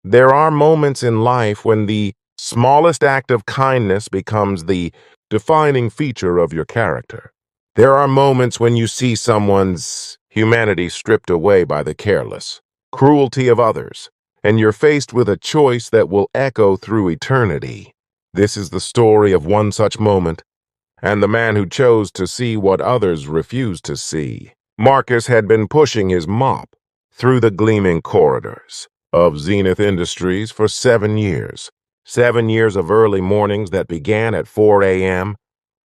There are moments in life when the smallest act of kindness becomes the defining feature of your character. There are moments when you see someone's humanity stripped away by the careless cruelty of others, and you're faced with a choice that will echo through eternity. This is the story of one such moment, and the man who chose to see what others refused to see. Marcus had been pushing his mop through the gleaming corridors of Zenith Industries for 7 years. 7 years of early mornings that began at 4 a.m.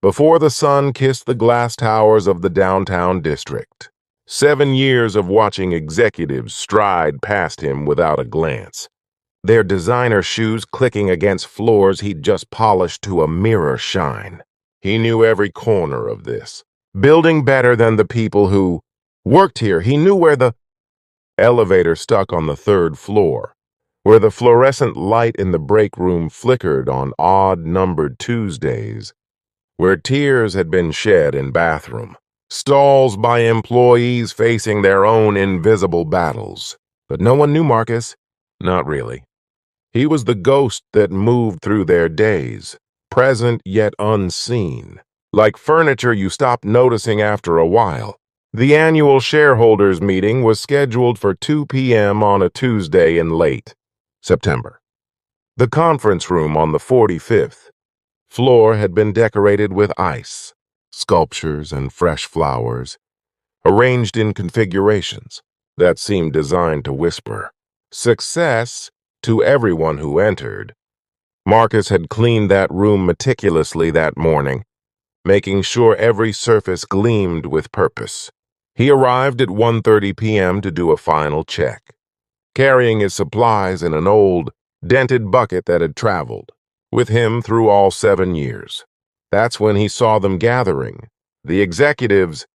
before the sun kissed the glass towers of the downtown district. 7 years of watching executives stride past him without a glance, their designer shoes clicking against floors he'd just polished to a mirror shine. He knew every corner of this, building better than the people who worked here. He knew where the elevator stuck on the third floor, where the fluorescent light in the break room flickered on odd-numbered Tuesdays, where tears had been shed in bathroom, stalls by employees facing their own invisible battles. But no one knew Marcus. Not really. He was the ghost that moved through their days, present yet unseen. Like furniture you stop noticing after a while. The annual shareholders meeting was scheduled for 2 p.m. on a Tuesday in late September. The conference room on the 45th floor had been decorated with ice, sculptures, and fresh flowers, arranged in configurations that seemed designed to whisper success to everyone who entered. Marcus had cleaned that room meticulously that morning, making sure every surface gleamed with purpose. He arrived at 1:30 p.m. to do a final check, carrying his supplies in an old, dented bucket that had traveled with him through all 7 years. That's when he saw them gathering, the executives,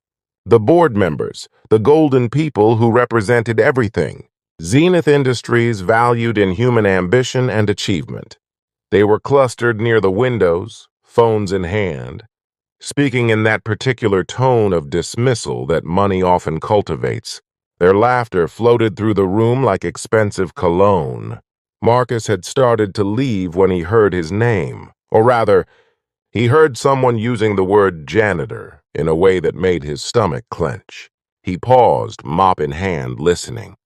the board members, the golden people who represented everything Zenith Industries valued in human ambition and achievement. They were clustered near the windows, phones in hand, speaking in that particular tone of dismissal that money often cultivates. Their laughter floated through the room like expensive cologne. Marcus had started to leave when he heard his name, or rather, he heard someone using the word janitor in a way that made his stomach clench. He paused, mop in hand, listening.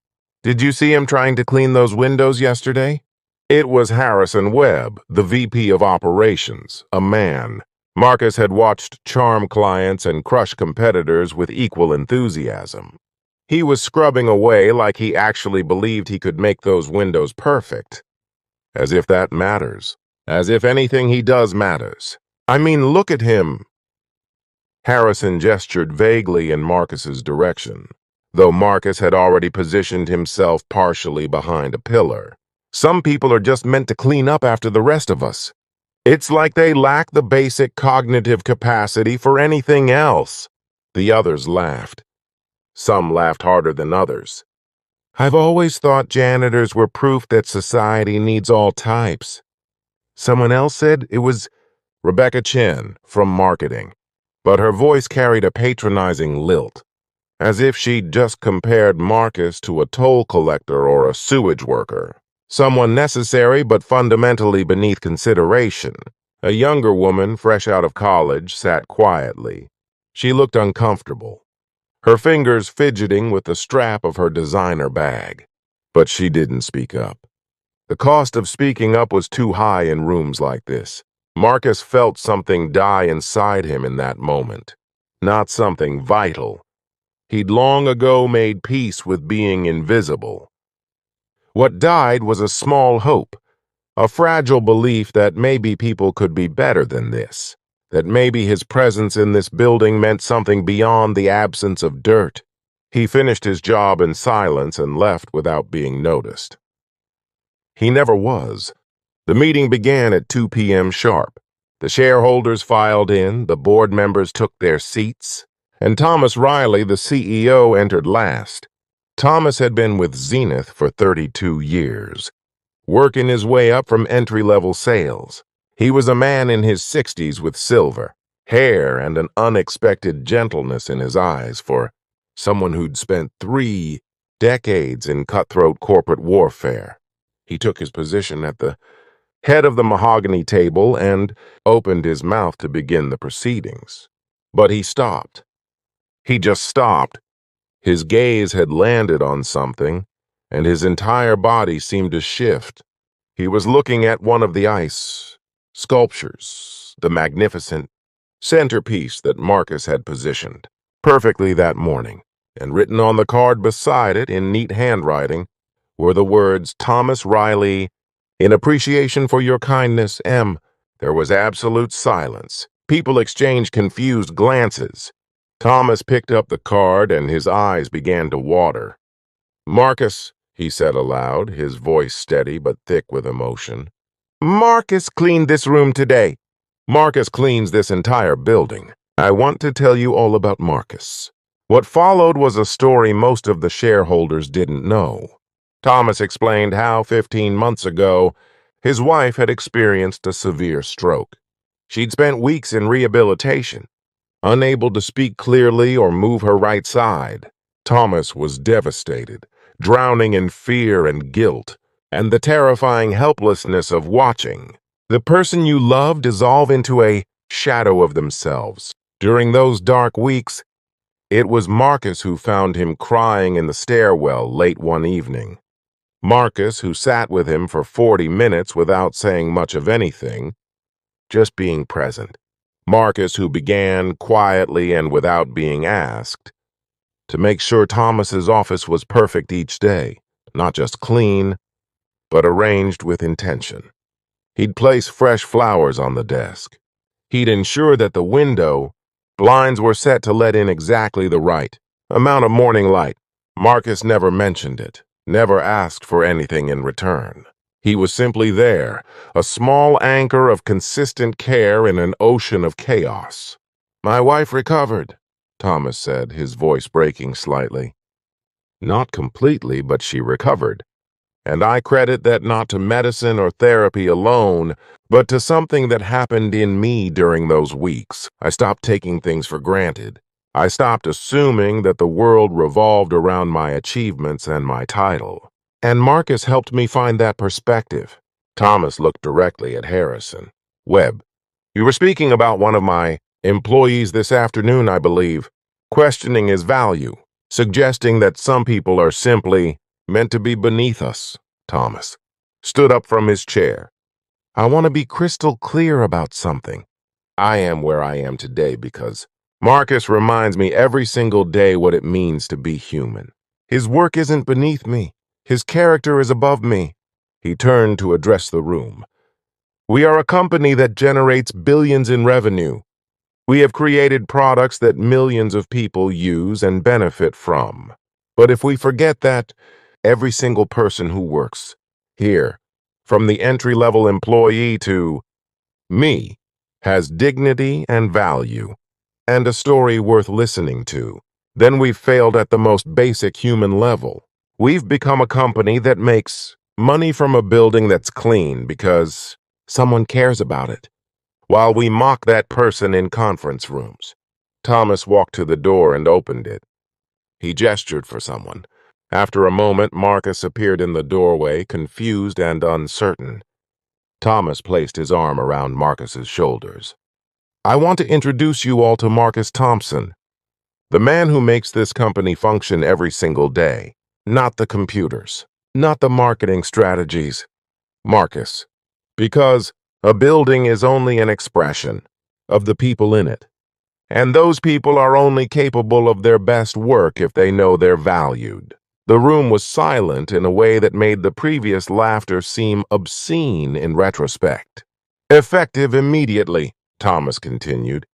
Did you see him trying to clean those windows yesterday? It was Harrison Webb, the VP of Operations, a man. Marcus had watched charm clients and crush competitors with equal enthusiasm. He was scrubbing away like he actually believed he could make those windows perfect. As if that matters. As if anything he does matters. I mean, look at him. Harrison gestured vaguely in Marcus's direction, though Marcus had already positioned himself partially behind a pillar. Some people are just meant to clean up after the rest of us. It's like they lack the basic cognitive capacity for anything else. The others laughed. Some laughed harder than others. I've always thought janitors were proof that society needs all types. Someone else said it was Rebecca Chen from marketing, but her voice carried a patronizing lilt, as if she'd just compared Marcus to a toll collector or a sewage worker. Someone necessary but fundamentally beneath consideration. A younger woman, fresh out of college, sat quietly. She looked uncomfortable, her fingers fidgeting with the strap of her designer bag. But she didn't speak up. The cost of speaking up was too high in rooms like this. Marcus felt something die inside him in that moment. Not something vital. He'd long ago made peace with being invisible. What died was a small hope, a fragile belief that maybe people could be better than this, that maybe his presence in this building meant something beyond the absence of dirt. He finished his job in silence and left without being noticed. He never was. The meeting began at 2 p.m. sharp. The shareholders filed in, the board members took their seats, and Thomas Riley, the CEO, entered last. Thomas had been with Zenith for 32 years, working his way up from entry-level sales. He was a man in his 60s with silver hair and an unexpected gentleness in his eyes for someone who'd spent 3 decades in cutthroat corporate warfare. He took his position at the head of the mahogany table and opened his mouth to begin the proceedings. But he stopped. He just stopped. His gaze had landed on something, and his entire body seemed to shift. He was looking at one of the ice sculptures, the magnificent centerpiece that Marcus had positioned perfectly that morning, and written on the card beside it in neat handwriting were the words, Thomas Riley, in appreciation for your kindness, M. There was absolute silence. People exchanged confused glances. Thomas picked up the card and his eyes began to water. Marcus, he said aloud, his voice steady but thick with emotion. Marcus cleaned this room today. Marcus cleans this entire building. I want to tell you all about Marcus. What followed was a story most of the shareholders didn't know. Thomas explained how 15 months ago, his wife had experienced a severe stroke. She'd spent weeks in rehabilitation, unable to speak clearly or move her right side. Thomas was devastated, drowning in fear and guilt, and the terrifying helplessness of watching the person you love dissolve into a shadow of themselves. During those dark weeks, it was Marcus who found him crying in the stairwell late one evening. Marcus, who sat with him for 40 minutes without saying much of anything, just being present. Marcus, who began quietly and without being asked, to make sure Thomas's office was perfect each day, not just clean, but arranged with intention. He'd place fresh flowers on the desk. He'd ensure that the window blinds were set to let in exactly the right amount of morning light. Marcus never mentioned it, never asked for anything in return. He was simply there, a small anchor of consistent care in an ocean of chaos. My wife recovered, Thomas said, his voice breaking slightly. Not completely, but she recovered. And I credit that not to medicine or therapy alone, but to something that happened in me during those weeks. I stopped taking things for granted. I stopped assuming that the world revolved around my achievements and my title. And Marcus helped me find that perspective. Thomas looked directly at Harrison. Webb, you were speaking about one of my employees this afternoon, I believe, questioning his value, suggesting that some people are simply meant to be beneath us. Thomas stood up from his chair. I want to be crystal clear about something. I am where I am today because Marcus reminds me every single day what it means to be human. His work isn't beneath me. His character is above me. He turned to address the room. We are a company that generates billions in revenue. We have created products that millions of people use and benefit from. But if we forget that, every single person who works here, from the entry-level employee to me, has dignity and value, and a story worth listening to, then we've failed at the most basic human level. We've become a company that makes money from a building that's clean because someone cares about it, while we mock that person in conference rooms. Thomas walked to the door and opened it. He gestured for someone. After a moment, Marcus appeared in the doorway, confused and uncertain. Thomas placed his arm around Marcus's shoulders. I want to introduce you all to Marcus Thompson, the man who makes this company function every single day. Not the computers, not the marketing strategies. Marcus. Because a building is only an expression of the people in it. And those people are only capable of their best work if they know they're valued. The room was silent in a way that made the previous laughter seem obscene in retrospect. Effective immediately, Thomas continued.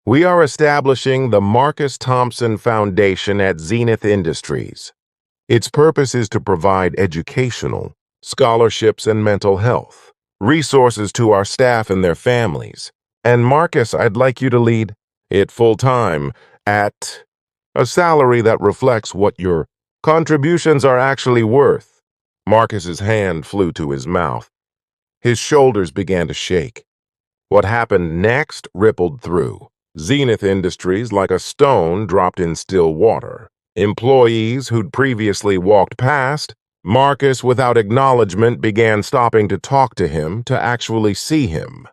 We are establishing the Marcus Thompson Foundation at Zenith Industries. Its purpose is to provide educational, scholarships and mental health, resources to our staff and their families. And Marcus, I'd like you to lead it full-time at a salary that reflects what your contributions are actually worth. Marcus's hand flew to his mouth. His shoulders began to shake. What happened next rippled through Zenith Industries like a stone dropped in still water. Employees who'd previously walked past Marcus, without acknowledgement, began stopping to talk to him, to actually see him.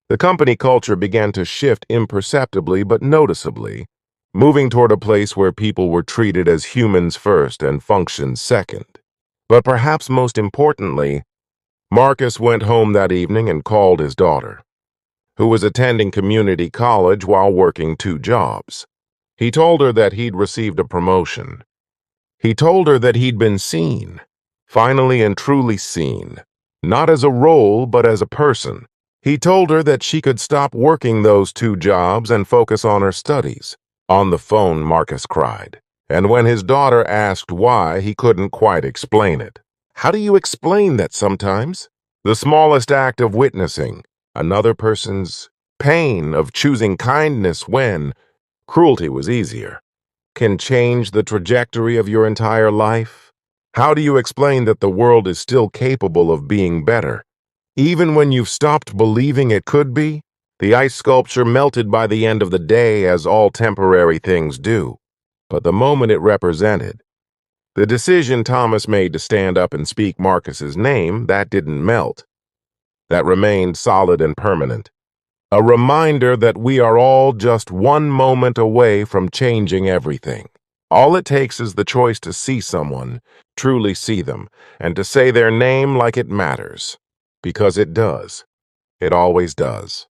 The company culture began to shift imperceptibly but noticeably, moving toward a place where people were treated as humans first and functions second. But perhaps most importantly, Marcus went home that evening and called his daughter, who was attending community college while working 2 jobs. He told her that he'd received a promotion. He told her that he'd been seen, finally and truly seen, not as a role but as a person. He told her that she could stop working those 2 jobs and focus on her studies. On the phone, Marcus cried, and when his daughter asked why, he couldn't quite explain it. How do you explain that sometimes? The smallest act of witnessing another person's pain, of choosing kindness when cruelty was easier, can change the trajectory of your entire life? How do you explain that the world is still capable of being better, even when you've stopped believing it could be? The ice sculpture melted by the end of the day, as all temporary things do. But the moment it represented, the decision Thomas made to stand up and speak Marcus's name, that didn't melt. That remained solid and permanent. A reminder that we are all just one moment away from changing everything. All it takes is the choice to see someone, truly see them, and to say their name like it matters. Because it does. It always does.